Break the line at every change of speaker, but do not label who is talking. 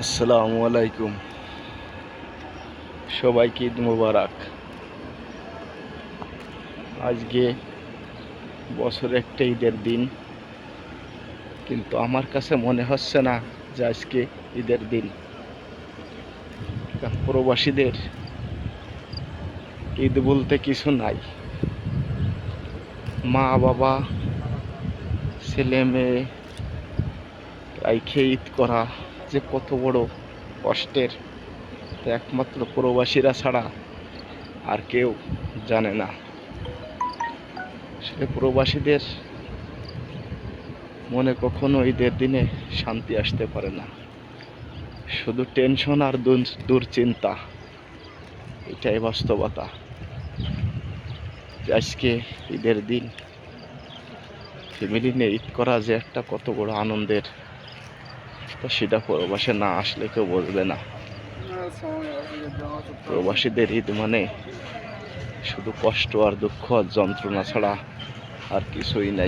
আসসালামু আলাইকুম। সবাইকে ঈদ মোবারক। আজকে বছরে একটা ঈদের দিন, কিন্তু আমার কাছে মনে হচ্ছে না যে আজকে ঈদের দিন। কারণ প্রবাসীদের ঈদ বলতে কিছু নাই। মা বাবা ছেলে মেয়ে রাইখে ঈদ করা যে কত বড় কষ্টের, তা একমাত্র প্রবাসীরা ছাড়া আর কেউ জানে না। সে প্রবাসীদের মনে কখনো ঈদের দিনে শান্তি আসতে পারে না, শুধু টেনশন আর দুশ্চিন্তা। এটাই বাস্তবতা যে আজকে ঈদের দিন ফ্যামিলি নিয়ে ঈদ করা যে একটা কত বড় আনন্দের, তো সেটা প্রবাসে না আসলে কেউ বুঝবে না। প্রবাসীদের ঈদ মানে শুধু কষ্ট আর দুঃখ আর যন্ত্রণা ছাড়া আর কিছুই নাই।